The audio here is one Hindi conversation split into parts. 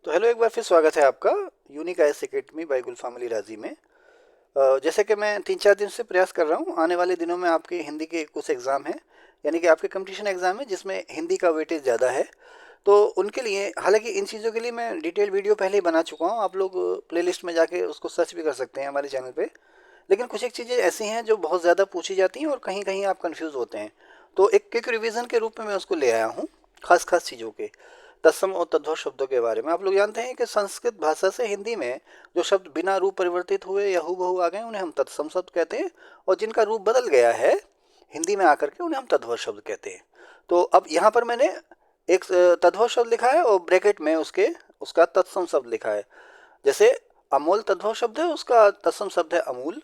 तो हेलो, एक बार फिर स्वागत है आपका यूनिक आईएएस एकेडमी बाय गुल फैमिली राजी में। जैसे कि मैं 3-4 दिन से प्रयास कर रहा हूँ, आने वाले दिनों में आपके हिंदी के कुछ एग्ज़ाम हैं, यानी कि आपके कंपटीशन एग्ज़ाम है जिसमें हिंदी का वेटेज ज़्यादा है। तो उनके लिए, हालांकि इन चीज़ों के लिए मैं डिटेल वीडियो पहले ही बना चुका हूँ, आप लोग प्लेलिस्ट में जाके उसको सर्च भी कर सकते हैं हमारे चैनल पे। लेकिन कुछ एक चीज़ें ऐसी हैं जो बहुत ज़्यादा पूछी जाती हैं और कहीं कहीं आप कंफ्यूज होते हैं, तो एक क्विक रिवीजन के रूप में मैं उसको ले आया हूँ। खास खास चीज़ों के तत्सम और तद्भव शब्दों के बारे में। आप लोग जानते हैं कि संस्कृत भाषा से हिंदी में जो शब्द बिना रूप परिवर्तित हुए या हूबहू आ गए उन्हें हम तत्सम शब्द कहते हैं, और जिनका रूप बदल गया है हिंदी में आकर के उन्हें हम तद्भव शब्द कहते हैं। तो अब यहाँ पर मैंने एक तद्भव शब्द लिखा है और ब्रैकेट में उसके उसका तत्सम शब्द लिखा है। जैसे अमोल तद्भव शब्द है, उसका तत्सम शब्द है अमूल।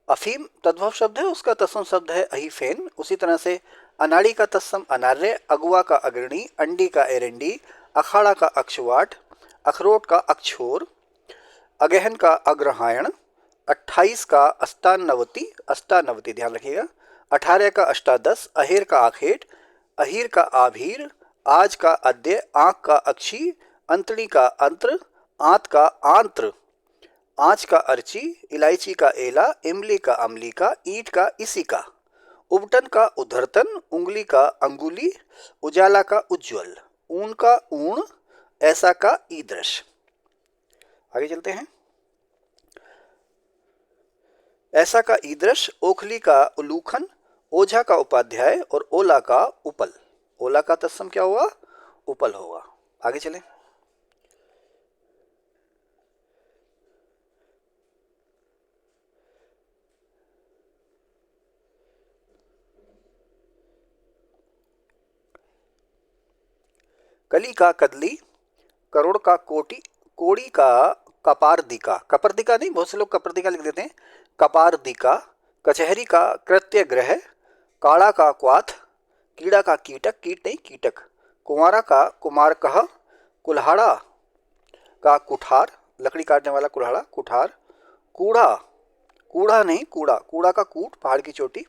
अफीम तद्भव शब्द है, उसका तत्सम शब्द है अहीफेन। उसी तरह से अनाड़ी का तत्सम अनार्य, अगुआ का अग्रणी, अंडी का एरंडी, अखाड़ा का अक्षवाट, अखरोट का अक्षोर, अगहन का अग्रहायण, 28 का अस्तानवती, अस्तानवती ध्यान रखिएगा, 18 का अष्टादश, अहेर का आखेट, अहीर का आभीर, आज का अद्य, आंख का अक्षी, अंतड़ी का अंत्र, आंत का आंत्र, आँच का अर्ची, इलायची का एला, इमली का अमली का, ईंट का इसी का, उबटन का उधरतन, उंगली का अंगुली, उजाला का उज्ज्वल, ऊन का ऊण, ऐसा का ईदृश। आगे चलते हैं। ऐसा का ईदृश, ओखली का उलूखन, ओझा का उपाध्याय और ओला का उपल। ओला का तत्सम क्या हुआ? उपल होगा। आगे चलें। कली का कदली, करोड़ का कोटी, कोड़ी का कपारदिका, कपर्दिका नहीं, बहुत से लोग कपर्दिका लिख देते हैं, कपारदिका, कचहरी का कृत्य ग्रह, काड़ा का क्वाथ, कीड़ा का कीटक, कीट नहीं कीटक, कुंवारा का कुमार कह, कुल्हाड़ा का कुठार, लकड़ी काटने वाला कुल्हाड़ा कुठार, कूड़ा, कूड़ा नहीं कूड़ा, कूड़ा का कूट, पहाड़ की चोटी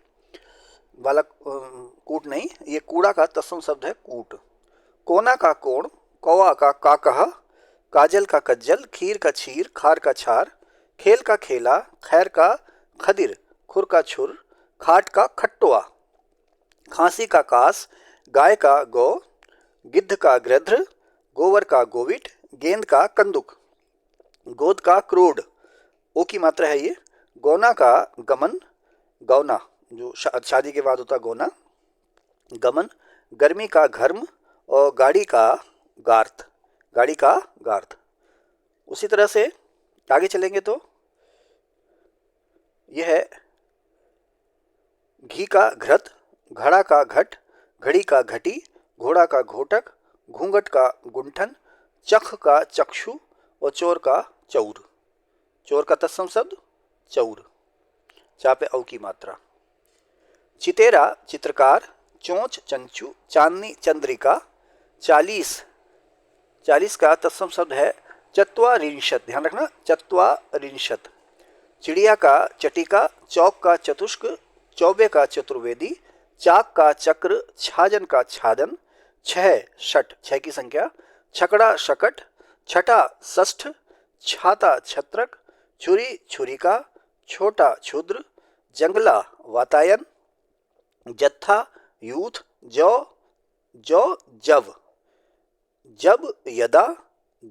वाला कूट नहीं, ये कूड़ा का तत्सम शब्द है कूट। कोना का कोण, कौवा का काकह, काजल का कज्जल, खीर का छीर, खार का छार, खेल का खेला, खैर का खदिर, खुर का छुर, खाट का खट्टुआ, खांसी का कास, गाय का गौ, गिद्ध का गृध्र, गोवर का गोविट, गेंद का कंदुक, गोद का क्रोड, ओ की मात्रा है ये, गौना का गमन, गौना जो शादी के बाद होता गौना, गमन, गर्मी का घर्म और गाड़ी का गार्थ, गाड़ी का गार्थ। उसी तरह से आगे चलेंगे तो यह है घी का घृत, घड़ा का घट, घड़ी का घटी, घोड़ा का घोटक, घूंघट का गुंठन, चख का चक्षु और चोर का चौर। चोर का तत्सम शब्द चौर, चा पे औ की मात्रा। चितेरा चित्रकार, चोंच चंचू, चांदनी चंद्रिका, 40, 40 का तत्सम शब्द है चत्वारिंशत, ध्यान रखना चत्वारिंशत। चिड़िया का चटिका, चौक का चतुष्क, चौबे का चतुर्वेदी, चाक का चक्र, छाजन का छादन, 6 षट, 6 की संख्या, छकड़ा शकट, छठा षष्ठ, छाता छत्रक, छुरी छुरिका, छोटा क्षुद्र, जंगला वातायन, जत्था यूथ, जौ जौ जव, जब यदा,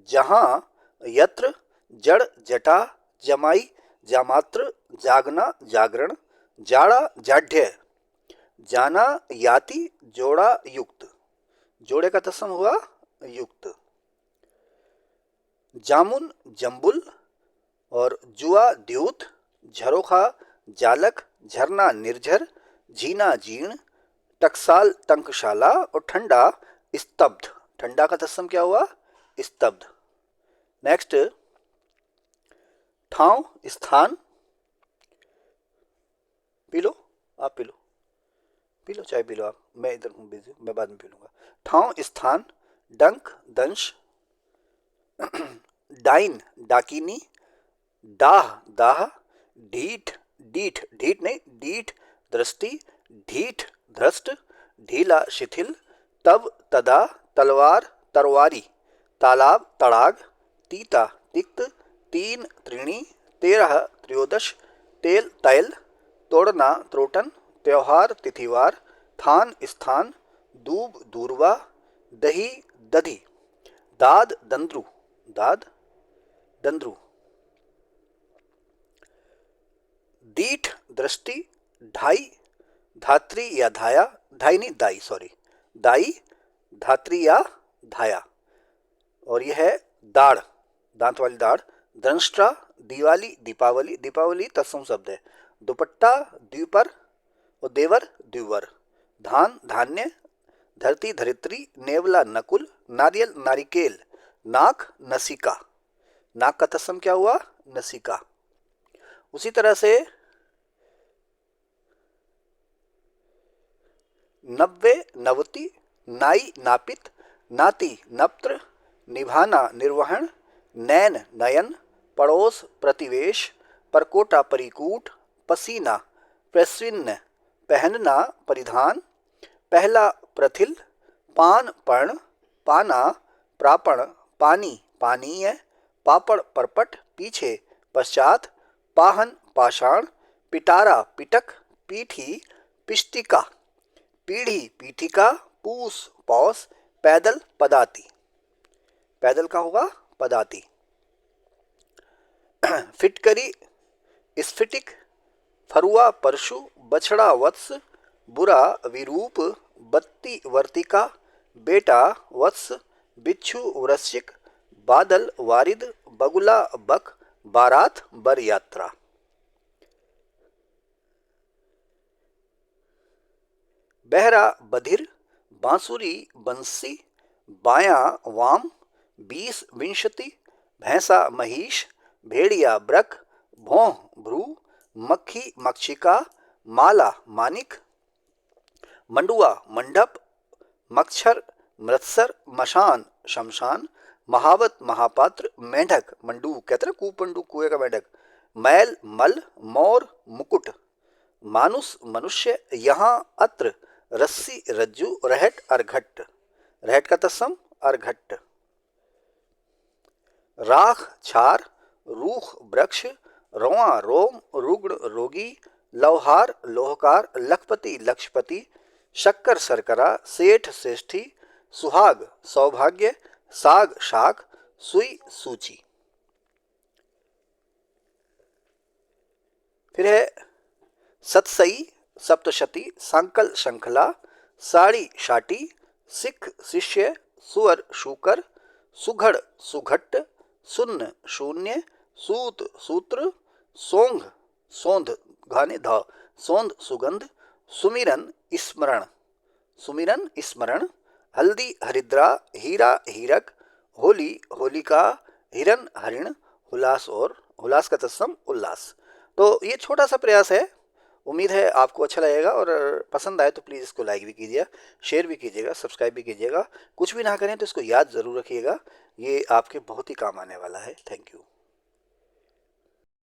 जहां यत्र, जड़ जटा, जमाई जामात्र, जागना जागरण, जाड़ा जाढ़्य, जाना याति, जोड़ा युक्त, जोड़े का तत्सम हुआ युक्त। जामुन जम्बुल और जुआ द्यूत, झरोखा जालक, झरना निर्झर, झीना जीर्ण, टकसाल टंकशाला और ठंडा स्तब्ध। ठंडा का तत्सम क्या हुआ? स्तब्ध। नेक्स्ट, ठाव स्थान, पी लो, आप पी लो, पी लो, चाय पी लो आप, मैं इधर हूँ बिजी, मैं बाद में पी लूंगा। ठाव स्थान, डंक दंश, डाइन डाकिनी, डाह दाह, ढीठ डीठ, ढीठ नहीं डीठ, दृष्टि ढीठ धृष्ट, ढीला शिथिल, तब तदा, तलवार तरवारी, तालाब तड़ाग, तीता तिक्त, तीन त्रीणी, 13 त्रयोदश, तेल तैल, तोड़ना त्रोटन, त्योहार तिथिवार, थान स्थान, दूब दूरवा, दही दधी, दाद दंद्रु, दाद दंद्रु, दीठ दृष्टि, ढाई धात्री या धाया, ढाई नहीं दाई, सॉरी, दाई धात्री या धाया। और यह है दाढ़, दांत वाली दाढ़। दंष्ट्रा दिवाली दीपावली, दीपावली तत्सम शब्द है। दुपट्टा द्विपर और देवर द्विवर। धान धान्य, धरती धरित्री, नेवला नकुल, नारियल नारिकेल, नाक नसिका, नाक का तत्सम क्या हुआ? नसिका। उसी तरह से 90 नवति, नाई नापित, नाती नप्त्र, निभाना निर्वहन, नैन नयन, पड़ोस प्रतिवेश, परकोटा परिकूट, पसीना प्रस्विन्न, पहनना परिधान, पहला प्रथिल, पान पर्ण, पाना प्रापण, पानी पानीय, पापड़ परपट पीछे पश्चात, पाहन पाषाण, पिटारा पिटक, पीठी पिष्टिका, पीढ़ी पीठिका, पूस पौस, पैदल पदाती, पैदल का होगा पदाती। फिटकरी स्फटिक, फरुआ परशु, बछड़ा वत्स, बुरा विरूप, बत्ती वर्तिका, बेटा वत्स, बिच्छू वृश्चिक, बादल वारिद, बगुला बक, बारात बर यात्रा। बहरा बधिर, बांसुरी बंसी, बाया वाम, 20 विंशति, भैंसा महिष, भेड़िया ब्रक, भौह भ्रू, मक्खी मक्षिका, माला मानिक, मंडुआ मंडप, मच्छर मृत्सर, मशान शमशान, महावत महापात्र, मेंढक मंडूक, कहते हैं कूपंडूक, कुएं का मेंढक, मैल मल, मोर मुकुट, मानुस मनुष्य, यहाँ अत्र, रस्सी रज्जु, रहट अर्घट, रहट का तत्सम अर्घट। राख छार, रूख वृक्ष, रोआ रोम, रुग्ण रोगी, लौहार लोहकार, लखपति लक्षपति, शक्कर शर्करा, सेठ श्रेष्ठी, सुहाग सौभाग्य, साग शाक, सुई सूची। फिर है सतसई सप्तशती, सांकल शंखला, साड़ी शाटी, सिख शिष्य, सुअर शूकर, सुघड़ सुघट्ट, सुन्न शून्य, सूत सूत्र, सोंग सोंध घाने ध, सोंध सुगंध, सुमिरन स्मरण, सुमिरन स्मरण, हल्दी हरिद्रा, हीरा हीरक, होली होलिका, हिरन हरिण, हुलास और हुलास का तत्सम उल्लास। तो ये छोटा सा प्रयास है, उम्मीद है आपको अच्छा लगेगा और पसंद आए तो प्लीज़ इसको लाइक भी कीजिएगा, शेयर भी कीजिएगा, सब्सक्राइब भी कीजिएगा। कुछ भी ना करें तो इसको याद ज़रूर रखिएगा, ये आपके बहुत ही काम आने वाला है। Thank you.